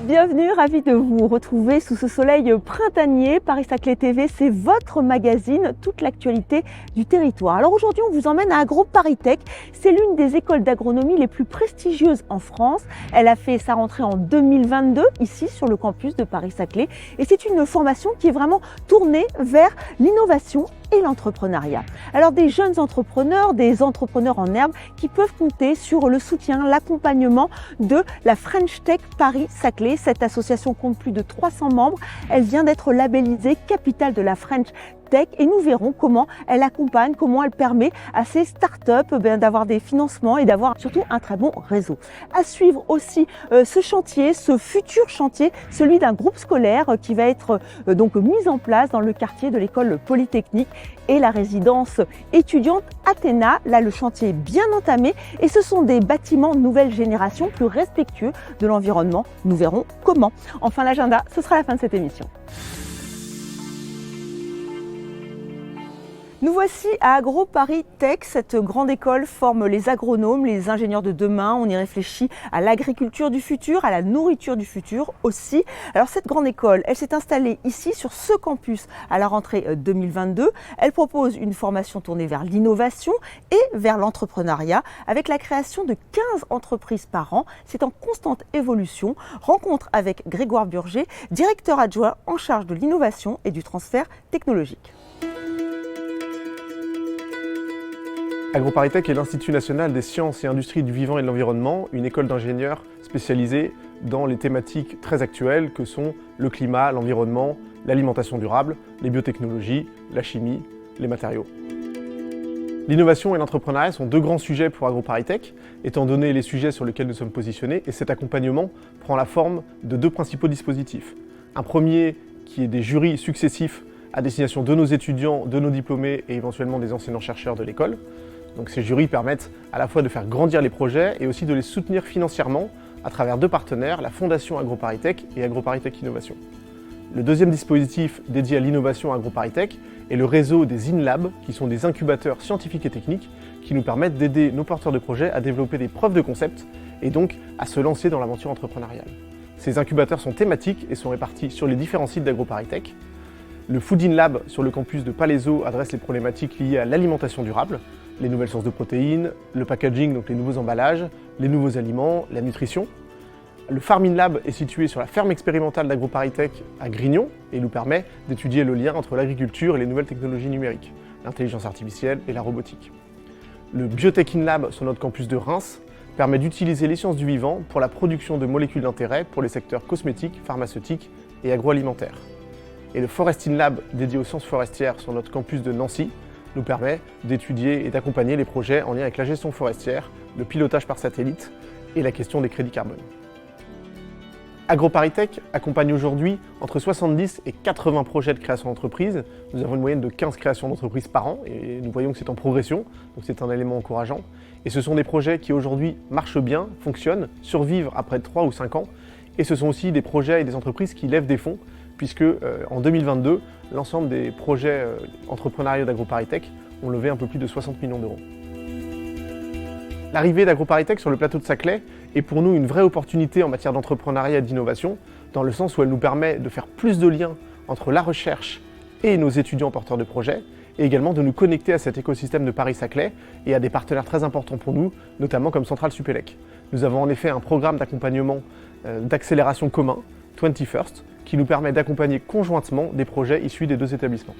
Bienvenue, ravi de vous retrouver sous ce soleil printanier. Paris-Saclay TV, c'est votre magazine, toute l'actualité du territoire. Alors aujourd'hui, on vous emmène à AgroParisTech. C'est l'une des écoles d'agronomie les plus prestigieuses en France. Elle a fait sa rentrée en 2022, ici sur le campus de Paris-Saclay. Et c'est une formation qui est vraiment tournée vers l'innovation et l'entrepreneuriat. Alors des jeunes entrepreneurs, des entrepreneurs en herbe qui peuvent compter sur le soutien, l'accompagnement de la French Tech Paris-Saclay. Cette association compte plus de 300 membres. Elle vient d'être labellisée capitale de la French Tech et nous verrons comment elle accompagne, comment elle permet à ces startups d'avoir des financements et d'avoir surtout un très bon réseau. À suivre aussi ce chantier, ce futur chantier, celui d'un groupe scolaire qui va être donc mis en place dans le quartier de l'école polytechnique et la résidence étudiante Athéna. Là, le chantier est bien entamé et ce sont des bâtiments nouvelle génération plus respectueux de l'environnement. Nous verrons comment. Enfin, l'agenda, ce sera la fin de cette émission. Nous voici à AgroParisTech. Cette grande école forme les agronomes, les ingénieurs de demain. On y réfléchit à l'agriculture du futur, à la nourriture du futur aussi. Alors cette grande école, elle s'est installée ici sur ce campus à la rentrée 2022. Elle propose une formation tournée vers l'innovation et vers l'entrepreneuriat avec la création de 15 entreprises par an. C'est en constante évolution. Rencontre avec Grégoire Burger, directeur adjoint en charge de l'innovation et du transfert technologique. AgroParisTech est l'Institut national des sciences et industries du vivant et de l'environnement, une école d'ingénieurs spécialisée dans les thématiques très actuelles que sont le climat, l'environnement, l'alimentation durable, les biotechnologies, la chimie, les matériaux. L'innovation et l'entrepreneuriat sont deux grands sujets pour AgroParisTech, étant donné les sujets sur lesquels nous sommes positionnés, et cet accompagnement prend la forme de deux principaux dispositifs. Un premier qui est des jurys successifs à destination de nos étudiants, de nos diplômés et éventuellement des enseignants-chercheurs de l'école. Donc ces jurys permettent à la fois de faire grandir les projets et aussi de les soutenir financièrement à travers deux partenaires, la Fondation AgroParisTech et AgroParisTech Innovation. Le deuxième dispositif dédié à l'innovation à AgroParisTech est le réseau des InLab, qui sont des incubateurs scientifiques et techniques qui nous permettent d'aider nos porteurs de projets à développer des preuves de concept et donc à se lancer dans l'aventure entrepreneuriale. Ces incubateurs sont thématiques et sont répartis sur les différents sites d'AgroParisTech. Le Food In Lab sur le campus de Palaiseau adresse les problématiques liées à l'alimentation durable, les nouvelles sources de protéines, le packaging, donc les nouveaux emballages, les nouveaux aliments, la nutrition. Le Farm In Lab est situé sur la ferme expérimentale d'AgroParisTech à Grignon et nous permet d'étudier le lien entre l'agriculture et les nouvelles technologies numériques, l'intelligence artificielle et la robotique. Le Biotech In Lab sur notre campus de Reims permet d'utiliser les sciences du vivant pour la production de molécules d'intérêt pour les secteurs cosmétiques, pharmaceutiques et agroalimentaires. Et le Forest In Lab, dédié aux sciences forestières sur notre campus de Nancy, nous permet d'étudier et d'accompagner les projets en lien avec la gestion forestière, le pilotage par satellite et la question des crédits carbone. AgroParisTech accompagne aujourd'hui entre 70 et 80 projets de création d'entreprise. Nous avons une moyenne de 15 créations d'entreprises par an et nous voyons que c'est en progression, donc c'est un élément encourageant. Et ce sont des projets qui aujourd'hui marchent bien, fonctionnent, survivent après 3 ou 5 ans. Et ce sont aussi des projets et des entreprises qui lèvent des fonds, puisque en 2022, l'ensemble des projets entrepreneuriaux d'AgroParisTech ont levé un peu plus de 60 millions d'euros. L'arrivée d'AgroParisTech sur le plateau de Saclay est pour nous une vraie opportunité en matière d'entrepreneuriat et d'innovation, dans le sens où elle nous permet de faire plus de liens entre la recherche et nos étudiants porteurs de projets, et également de nous connecter à cet écosystème de Paris-Saclay et à des partenaires très importants pour nous, notamment comme Centrale Supélec. Nous avons en effet un programme d'accompagnement d'accélération commun, 21st, qui nous permet d'accompagner conjointement des projets issus des deux établissements.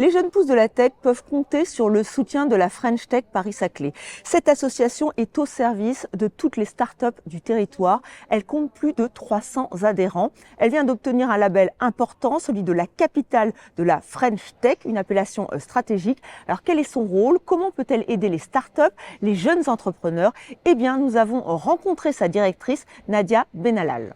Les jeunes pousses de la tech peuvent compter sur le soutien de la French Tech Paris-Saclay. Cette association est au service de toutes les startups du territoire. Elle compte plus de 300 adhérents. Elle vient d'obtenir un label important, celui de la capitale de la French Tech, une appellation stratégique. Alors quel est son rôle? Comment peut-elle aider les startups, les jeunes entrepreneurs? Eh bien, nous avons rencontré sa directrice, Nadia Benalal.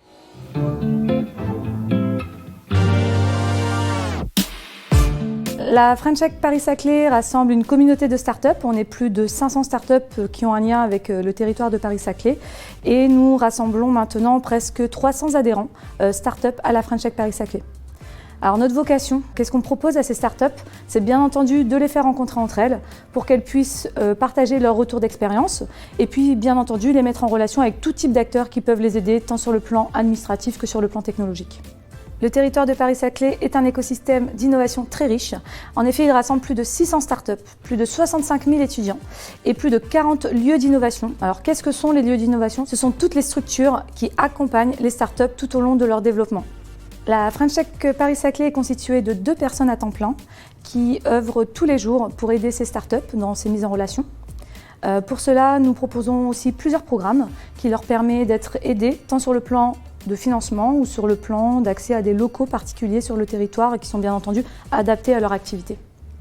La French Tech Paris-Saclay rassemble une communauté de startups. On est plus de 500 startups qui ont un lien avec le territoire de Paris-Saclay. Et nous rassemblons maintenant presque 300 adhérents startups à la French Tech Paris-Saclay. Alors notre vocation, qu'est-ce qu'on propose à ces startups? C'est bien entendu de les faire rencontrer entre elles pour qu'elles puissent partager leur retour d'expérience et puis bien entendu les mettre en relation avec tout type d'acteurs qui peuvent les aider tant sur le plan administratif que sur le plan technologique. Le territoire de Paris-Saclay est un écosystème d'innovation très riche. En effet, il rassemble plus de 600 startups, plus de 65 000 étudiants et plus de 40 lieux d'innovation. Alors qu'est-ce que sont les lieux d'innovation? Ce sont toutes les structures qui accompagnent les startups tout au long de leur développement. La French Tech Paris-Saclay est constituée de 2 personnes à temps plein qui œuvrent tous les jours pour aider ces startups dans ces mises en relation. Pour cela, nous proposons aussi plusieurs programmes qui leur permettent d'être aidés tant sur le plan de financement ou sur le plan d'accès à des locaux particuliers sur le territoire et qui sont bien entendu adaptés à leur activité.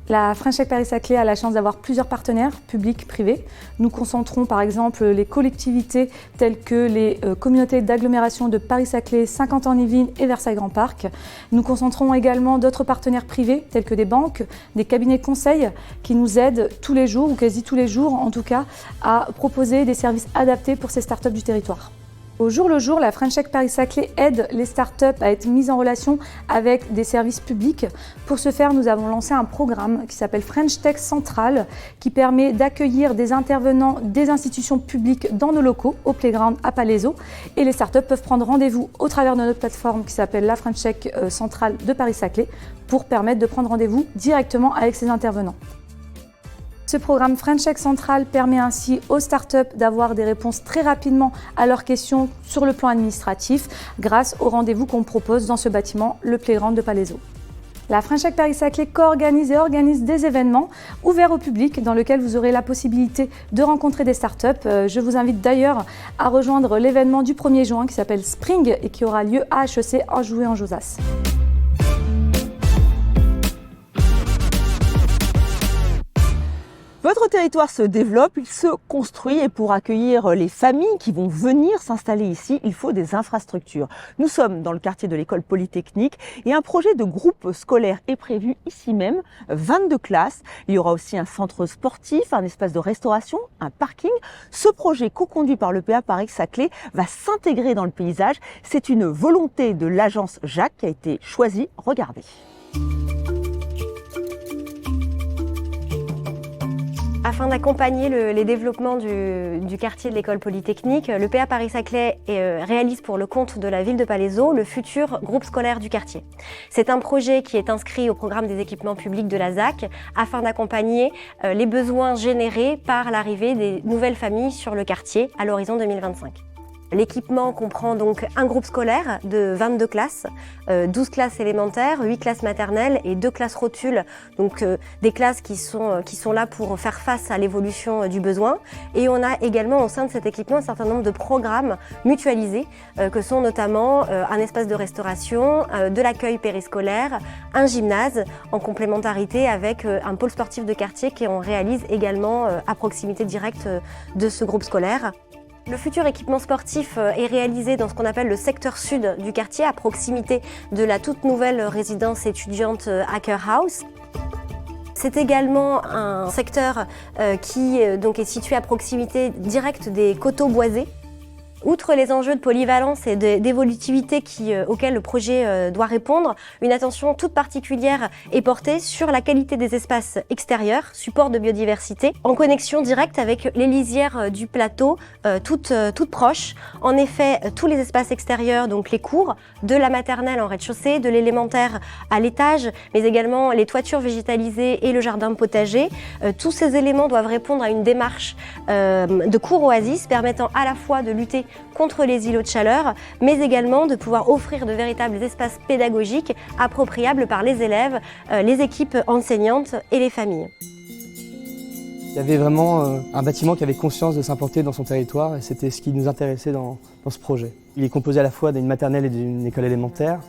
La French Tech Paris-Saclay a la chance d'avoir plusieurs partenaires, publics, privés. Nous concentrons par exemple les collectivités telles que les communautés d'agglomération de Paris-Saclay, Saint-Quentin-en-Yvelines et Versailles-Grand Parc. Nous concentrons également d'autres partenaires privés tels que des banques, des cabinets de conseil qui nous aident tous les jours, ou quasi tous les jours en tout cas, à proposer des services adaptés pour ces startups du territoire. Au jour le jour, la French Tech Paris-Saclay aide les startups à être mises en relation avec des services publics. Pour ce faire, nous avons lancé un programme qui s'appelle French Tech Central, qui permet d'accueillir des intervenants des institutions publiques dans nos locaux, au Playground à Palaiseau. Et les startups peuvent prendre rendez-vous au travers de notre plateforme qui s'appelle la French Tech Central de Paris-Saclay pour permettre de prendre rendez-vous directement avec ces intervenants. Ce programme French Tech Central permet ainsi aux startups d'avoir des réponses très rapidement à leurs questions sur le plan administratif grâce au rendez-vous qu'on propose dans ce bâtiment, le Playground de Palaiseau. La French Tech Paris-Saclay co-organise et organise des événements ouverts au public dans lesquels vous aurez la possibilité de rencontrer des startups. Je vous invite d'ailleurs à rejoindre l'événement du 1er juin qui s'appelle Spring et qui aura lieu à HEC Anjou-et-en-Josas. Votre territoire se développe, il se construit et pour accueillir les familles qui vont venir s'installer ici, il faut des infrastructures. Nous sommes dans le quartier de l'école polytechnique et un projet de groupe scolaire est prévu ici même, 22 classes. Il y aura aussi un centre sportif, un espace de restauration, un parking. Ce projet co-conduit par l'EPA Paris-Saclay va s'intégrer dans le paysage. C'est une volonté de l'agence Jacques qui a été choisie. Regardez. Afin d'accompagner les développements du quartier de l'école polytechnique, l'EPA Paris-Saclay réalise pour le compte de la ville de Palaiseau le futur groupe scolaire du quartier. C'est un projet qui est inscrit au programme des équipements publics de la ZAC afin d'accompagner les besoins générés par l'arrivée des nouvelles familles sur le quartier à l'horizon 2025. L'équipement comprend donc un groupe scolaire de 22 classes, 12 classes élémentaires, 8 classes maternelles et 2 classes rotules, donc des classes qui sont là pour faire face à l'évolution du besoin. Et on a également au sein de cet équipement un certain nombre de programmes mutualisés, que sont notamment un espace de restauration, de l'accueil périscolaire, un gymnase en complémentarité avec un pôle sportif de quartier qu'on réalise également à proximité directe de ce groupe scolaire. Le futur équipement sportif est réalisé dans ce qu'on appelle le secteur sud du quartier, à proximité de la toute nouvelle résidence étudiante Hacker House. C'est également un secteur qui donc est situé à proximité directe des coteaux boisés. Outre les enjeux de polyvalence et d'évolutivité auxquels le projet doit répondre, une attention toute particulière est portée sur la qualité des espaces extérieurs, support de biodiversité, en connexion directe avec les lisières du plateau, toutes proches. En effet, tous les espaces extérieurs, donc les cours, de la maternelle en rez-de-chaussée, de l'élémentaire à l'étage, mais également les toitures végétalisées et le jardin potager, tous ces éléments doivent répondre à une démarche de cours oasis permettant à la fois de lutter contre les îlots de chaleur, mais également de pouvoir offrir de véritables espaces pédagogiques appropriables par les élèves, les équipes enseignantes et les familles. Il y avait vraiment un bâtiment qui avait conscience de s'implanter dans son territoire et c'était ce qui nous intéressait dans ce projet. Il est composé à la fois d'une maternelle et d'une école élémentaire.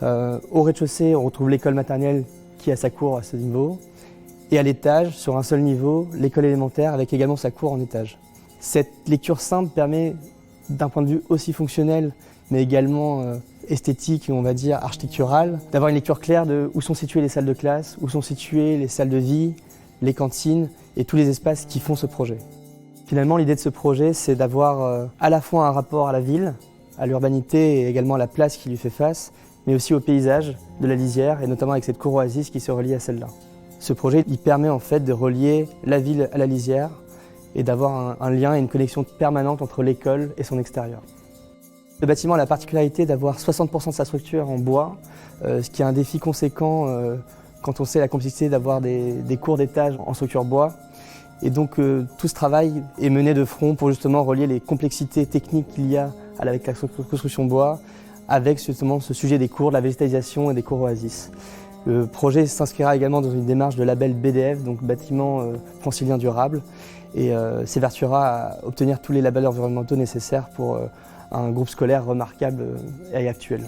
Au rez-de-chaussée, on retrouve l'école maternelle qui a sa cour à ce niveau. Et à l'étage, sur un seul niveau, l'école élémentaire avec également sa cour en étage. Cette lecture simple permet, d'un point de vue aussi fonctionnel, mais également esthétique et on va dire architectural, d'avoir une lecture claire de où sont situées les salles de classe, où sont situées les salles de vie, les cantines et tous les espaces qui font ce projet. Finalement, l'idée de ce projet, c'est d'avoir à la fois un rapport à la ville, à l'urbanité et également à la place qui lui fait face, mais aussi au paysage de la lisière et notamment avec cette cour oasis qui se relie à celle-là. Ce projet il permet en fait de relier la ville à la lisière et d'avoir un lien et une connexion permanente entre l'école et son extérieur. Le bâtiment a la particularité d'avoir 60% de sa structure en bois, ce qui est un défi conséquent quand on sait la complexité d'avoir des cours d'étage en structure bois. Et donc tout ce travail est mené de front pour justement relier les complexités techniques qu'il y a avec la construction bois, avec justement ce sujet des cours, de la végétalisation et des cours oasis. Le projet s'inscrira également dans une démarche de label BDF, donc bâtiment francilien durable, et s'évertuera à obtenir tous les labels environnementaux nécessaires pour un groupe scolaire remarquable et actuel.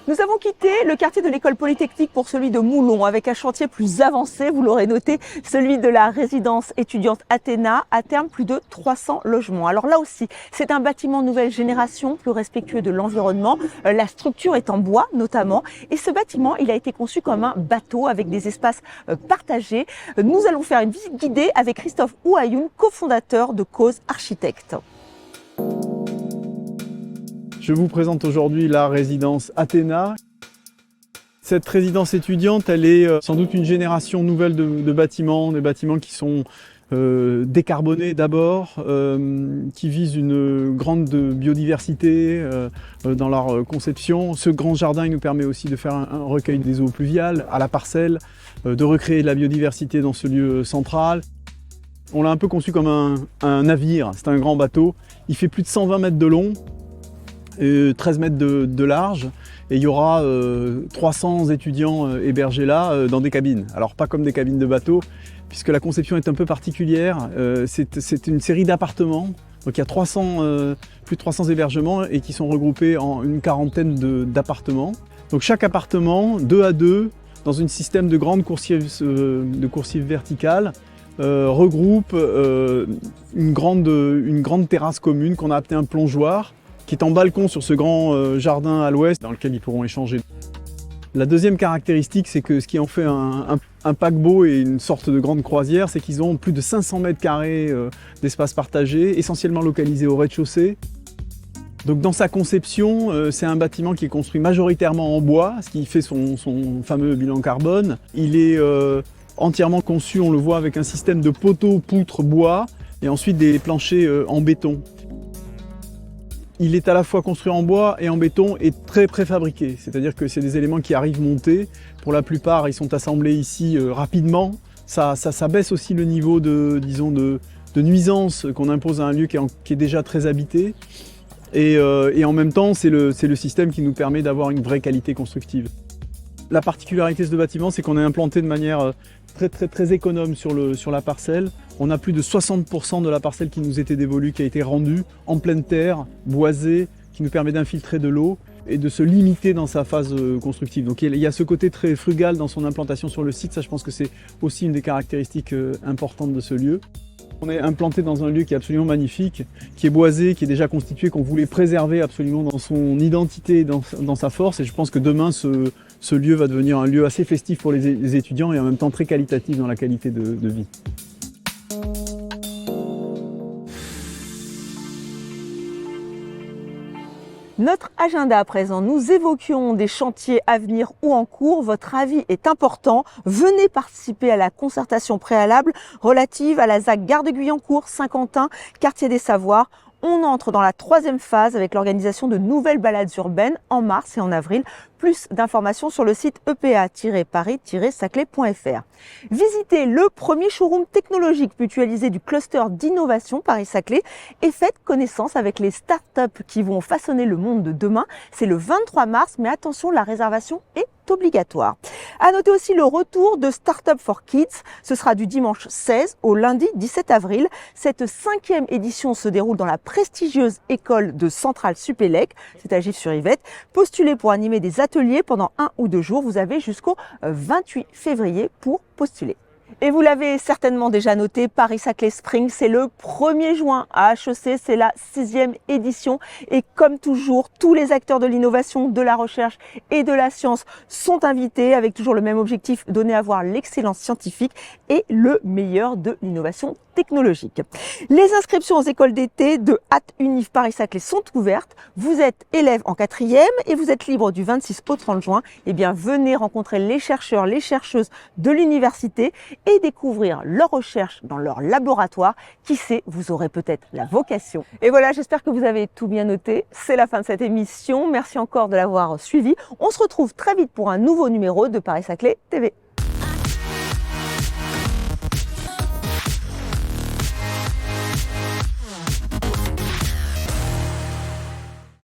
Nous avons quitté le quartier de l'école polytechnique pour celui de Moulon avec un chantier plus avancé, vous l'aurez noté, celui de la résidence étudiante Athéna, à terme plus de 300 logements. Alors là aussi, c'est un bâtiment nouvelle génération, plus respectueux de l'environnement. La structure est en bois notamment et ce bâtiment, il a été conçu comme un bateau avec des espaces partagés. Nous allons faire une visite guidée avec Christophe Ouayoun, cofondateur de Cause Architecte. Je vous présente aujourd'hui la résidence Athéna. Cette résidence étudiante, elle est sans doute une génération nouvelle de bâtiments, des bâtiments qui sont décarbonés d'abord, qui visent une grande biodiversité dans leur conception. Ce grand jardin, il nous permet aussi de faire un recueil des eaux pluviales à la parcelle, de recréer de la biodiversité dans ce lieu central. On l'a un peu conçu comme un navire, c'est un grand bateau. Il fait plus de 120 mètres de long, 13 mètres de large, et il y aura 300 étudiants hébergés là dans des cabines. Alors pas comme des cabines de bateau, puisque la conception est un peu particulière. C'est une série d'appartements, donc il y a plus de 300 hébergements et qui sont regroupés en une quarantaine d'appartements. Donc chaque appartement, 2 à 2, dans un système de grandes coursives verticales, regroupe une grande terrasse commune qu'on a appelée un plongeoir, qui est en balcon sur ce grand jardin à l'ouest dans lequel ils pourront échanger. La deuxième caractéristique, c'est que ce qui en fait un paquebot et une sorte de grande croisière, c'est qu'ils ont plus de 500 mètres carrés d'espace partagé, essentiellement localisé au rez-de-chaussée. Donc dans sa conception, c'est un bâtiment qui est construit majoritairement en bois, ce qui fait son fameux bilan carbone. Il est entièrement conçu, on le voit, avec un système de poteaux, poutres, bois, et ensuite des planchers en béton. Il est à la fois construit en bois et en béton et très préfabriqué, c'est-à-dire que c'est des éléments qui arrivent montés. Pour la plupart, ils sont assemblés ici rapidement. Ça baisse aussi le niveau de nuisance qu'on impose à un lieu qui est déjà très habité. Et en même temps, c'est le système qui nous permet d'avoir une vraie qualité constructive. La particularité de ce bâtiment, c'est qu'on est implanté de manière très économe sur la parcelle. On a plus de 60% de la parcelle qui nous était dévolue, qui a été rendue en pleine terre, boisée, qui nous permet d'infiltrer de l'eau et de se limiter dans sa phase constructive. Donc il y a ce côté très frugal dans son implantation sur le site, ça je pense que c'est aussi une des caractéristiques importantes de ce lieu. On est implanté dans un lieu qui est absolument magnifique, qui est boisé, qui est déjà constitué, qu'on voulait préserver absolument dans son identité, dans sa force. Et je pense que demain, ce lieu va devenir un lieu assez festif pour les étudiants et en même temps très qualitatif dans la qualité de vie. Notre agenda à présent, nous évoquions des chantiers à venir ou en cours. Votre avis est important. Venez participer à la concertation préalable relative à la ZAC Gare de Guyancourt, Saint-Quentin, quartier des Savoirs. On entre dans la 3e phase avec l'organisation de nouvelles balades urbaines en mars et en avril. Plus d'informations sur le site epa-paris-saclay.fr. Visitez le premier showroom technologique mutualisé du cluster d'innovation Paris-Saclay et faites connaissance avec les startups qui vont façonner le monde de demain. C'est le 23 mars, mais attention, la réservation est obligatoire. À noter aussi le retour de Startup for Kids. Ce sera du dimanche 16 au lundi 17 avril. Cette 5e édition se déroule dans la prestigieuse école de Centrale Supélec, c'est à Gif-sur-Yvette. Postulez pour animer des ateliers pendant 1 ou 2 jours. Vous avez jusqu'au 28 février pour postuler. Et vous l'avez certainement déjà noté, Paris-Saclay Spring, c'est le 1er juin à HEC, c'est la 6e édition. Et comme toujours, tous les acteurs de l'innovation, de la recherche et de la science sont invités avec toujours le même objectif, donner à voir l'excellence scientifique et le meilleur de l'innovation technologique. technologiques. Les inscriptions aux écoles d'été de Univ Paris-Saclay sont ouvertes. Vous êtes élève en 4e et vous êtes libre du 26 au 30 juin. Eh bien, venez rencontrer les chercheurs, les chercheuses de l'université et découvrir leurs recherches dans leur laboratoire. Qui sait, vous aurez peut-être la vocation. Et voilà, j'espère que vous avez tout bien noté. C'est la fin de cette émission. Merci encore de l'avoir suivi. On se retrouve très vite pour un nouveau numéro de Paris-Saclay TV.